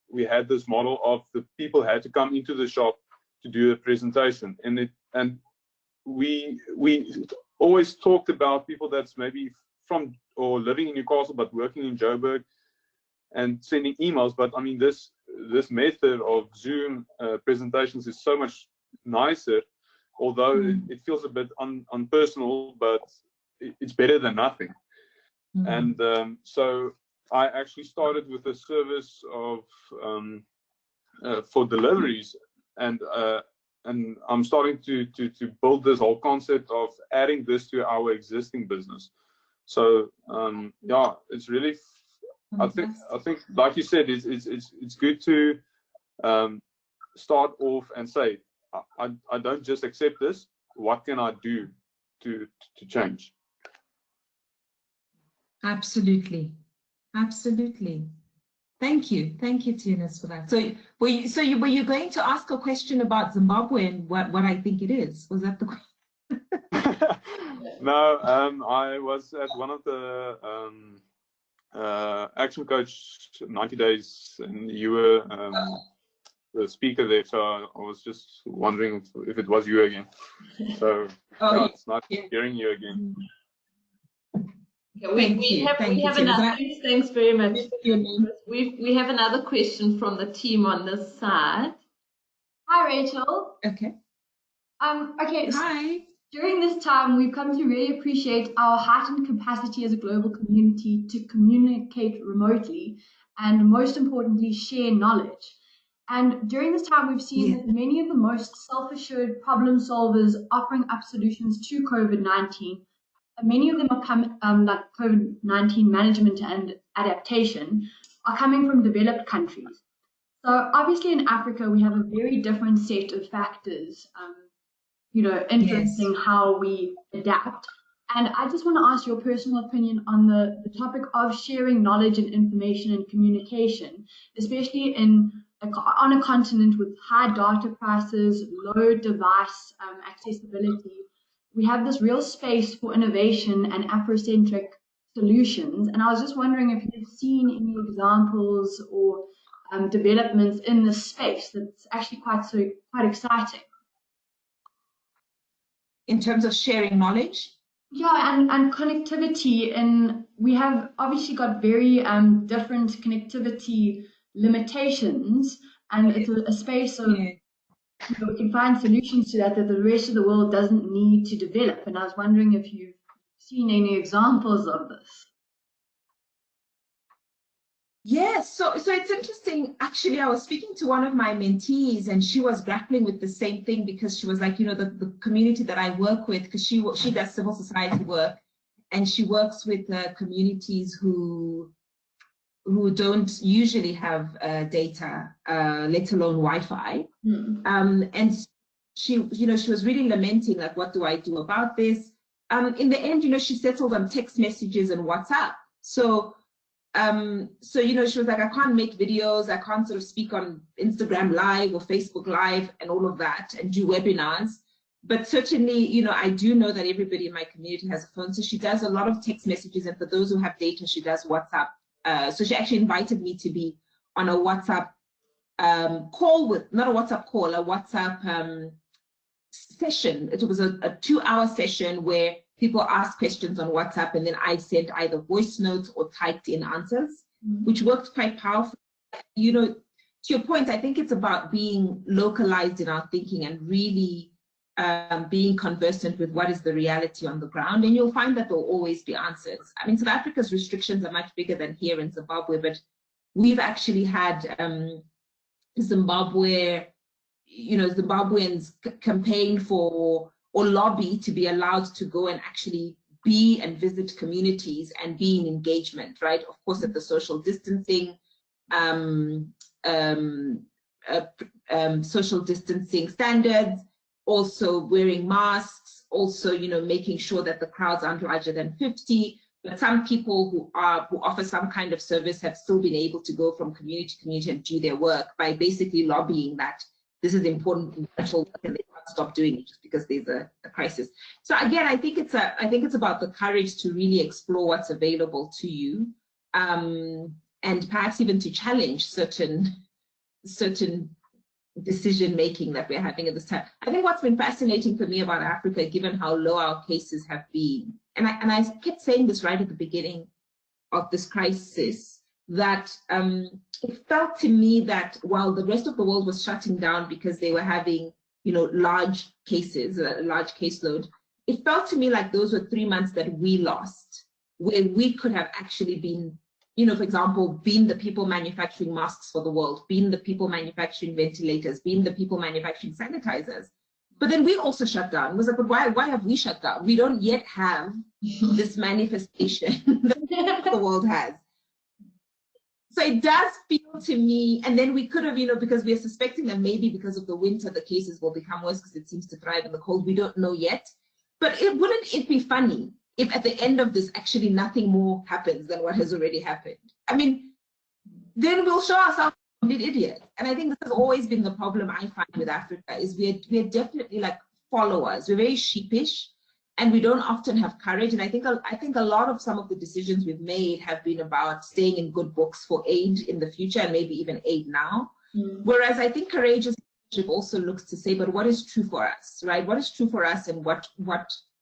we had this model of the people had to come into the shop to do a presentation, and we always talked about people that's maybe from or living in Newcastle but working in Joburg and sending emails. But I mean, this method of Zoom presentations is so much nicer, although it feels a bit unpersonal, but it's better than nothing. And so I actually started with a service of for deliveries, and I'm starting to build this whole concept of adding this to our existing business. So yeah, it's really, I think like you said, it's good to start off and say, I don't just accept this. What can I do to change? Absolutely. Thank you, Tunis, for that. So were you going to ask a question about Zimbabwe and what I think it is? Was that the question? No, I was at one of the ActionCOACH 90 days, and you were the speaker there, so I was just wondering if it was you again. So yeah, it's nice hearing you again. We have another. Thanks very much. We have another question from the team on this side. Hi, Rachel. Okay. Okay. Hi. During this time, we've come to really appreciate our heightened capacity as a global community to communicate remotely and, most importantly, share knowledge. And during this time, we've seen that many of the most self-assured problem solvers offering up solutions to COVID-19, many of them are like COVID-19 management and adaptation, are coming from developed countries. So obviously in Africa, we have a very different set of factors, influencing how we adapt. And I just want to ask your personal opinion on the topic of sharing knowledge and information and communication, especially on a continent with high data prices, low device accessibility. We have this real space for innovation and Afrocentric solutions. And I was just wondering if you've seen any examples or developments in this space that's actually quite exciting. In terms of sharing knowledge? Yeah, and connectivity. And we have obviously got very different connectivity limitations, and it's a space of we can find solutions to that the rest of the world doesn't need to develop. And I was wondering if you've seen any examples of this. Yes, so it's interesting. Actually, I was speaking to one of my mentees, and she was grappling with the same thing, because she was like, the community that I work with, because she does civil society work, and she works with communities who don't usually have data, let alone Wi-Fi. And she was really lamenting, like, what do I do about this? In the end, she settled on text messages and WhatsApp. So she was like, I can't make videos, I can't sort of speak on Instagram Live or Facebook Live and all of that and do webinars. But certainly, I do know that everybody in my community has a phone. So she does a lot of text messages. And for those who have data, she does WhatsApp. So she actually invited me to be on a WhatsApp call with, not a WhatsApp call, a WhatsApp session. It was a 2-hour session where people asked questions on WhatsApp, and then I sent either voice notes or typed in answers, which worked quite powerfully. You know, to your point, I think it's about being localized in our thinking and really being conversant with what is the reality on the ground, and you'll find that there'll always be answers. I mean, South Africa's restrictions are much bigger than here in Zimbabwe, but we've actually had Zimbabwe, you know, Zimbabweans campaign for or lobby to be allowed to go and actually be and visit communities and be in engagement, right? Of course, at the social distancing, social distancing standards, also wearing masks, also, you know, making sure that the crowds aren't larger than 50. But some people who offer some kind of service have still been able to go from community to community and do their work by basically lobbying that this is important and they can't stop doing it just because there's a crisis. So again, I think it's about the courage to really explore what's available to you, and perhaps even to challenge certain decision making that we're having at this time. I think what's been fascinating for me about Africa, given how low our cases have been, and I kept saying this right at the beginning of this crisis, that it felt to me that while the rest of the world was shutting down because they were having, you know, large cases, a large caseload, it felt to me like those were 3 months that we lost, where we could have actually been, you know, for example, being the people manufacturing masks for the world, being the people manufacturing ventilators, being the people manufacturing sanitizers. But then we also shut down. It was like, but why have we shut down? We don't yet have this manifestation that the world has. So it does feel to me, and then we could have, you know, because we are suspecting that maybe because of the winter, the cases will become worse because it seems to thrive in the cold. We don't know yet. But wouldn't it be funny if at the end of this, actually nothing more happens than what has already happened? I mean, then we'll show ourselves complete idiots. And I think this has always been the problem I find with Africa, is we're definitely like followers. We're very sheepish, and we don't often have courage. And I think a lot of some of the decisions we've made have been about staying in good books for aid in the future, and maybe even aid now. Whereas I think courageous leadership also looks to say, but what is true for us, right? What is true for us, and what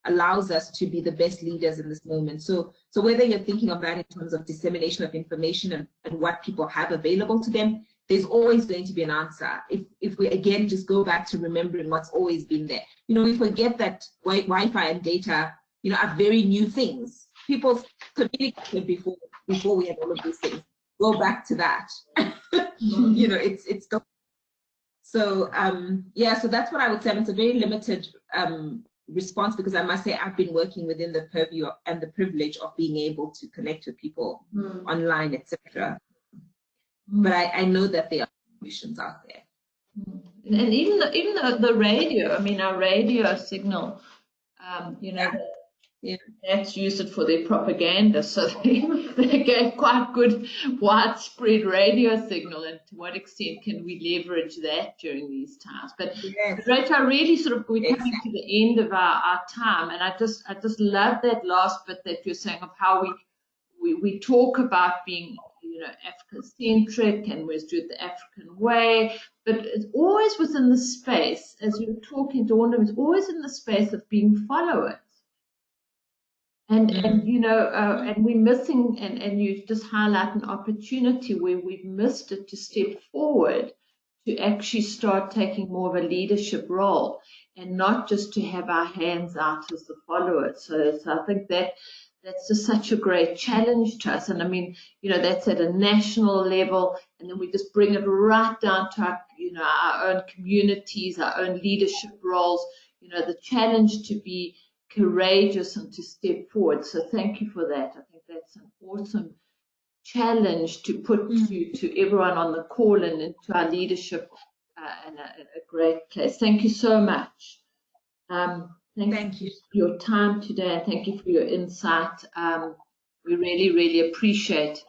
allows us to be the best leaders in this moment. So whether you're thinking of that in terms of dissemination of information and what people have available to them, there's always going to be an answer. If we again just go back to remembering what's always been there. You know, we forget that Wi-Fi and data, you know, are very new things. People communicated before we had all of these things. Go back to that. You know, it's so yeah. So that's what I would say. It's a very limited response, because I must say I've been working within the purview and the privilege of being able to connect with people online, etc. But I know that there are missions out there. And even the radio, I mean, our radio signal, you know, that's used it for their propaganda. So they gave quite good widespread radio signal. And to what extent can we leverage that during these times? But Rachel, I really we're coming to the end of our time, and I just love that last bit that you're saying of how we talk about being, you know, African-centric, and we do it the African way, but it's always within the space, as you were talking to Dawn, it's always in the space of being followers. And you know, and we're missing, and you just highlight an opportunity where we've missed it to step forward, to actually start taking more of a leadership role, and not just to have our hands out as the followers. So I think that's just such a great challenge to us. And I mean, you know, that's at a national level, and then we just bring it right down to our, you know, our own communities, our own leadership roles, you know, the challenge to be courageous and to step forward. So thank you for that. I think that's an awesome challenge to put to everyone on the call and into our leadership, and a great place. Thank you so much. Thank you for your time today, and thank you for your insight. We really, really appreciate it.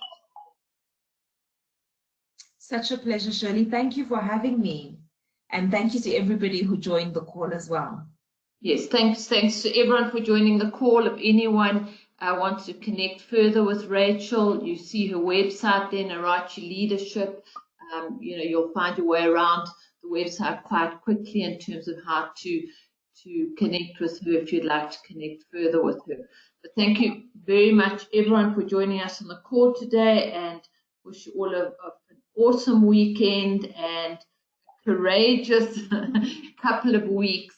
Such a pleasure, Shirley. Thank you for having me. And thank you to everybody who joined the call as well. Yes, thanks to everyone for joining the call. If anyone wants to connect further with Rachel, you see her website there, Narachi Leadership. you know, you'll find your way around the website quite quickly in terms of how to connect with her if you'd like to connect further with her. But thank you very much, everyone, for joining us on the call today, and wish you all an awesome weekend and courageous couple of weeks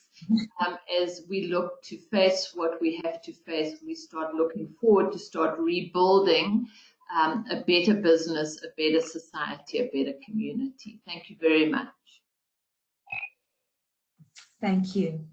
as we look to face what we have to face. We start looking forward to start rebuilding a better business, a better society, a better community. Thank you very much. Thank you.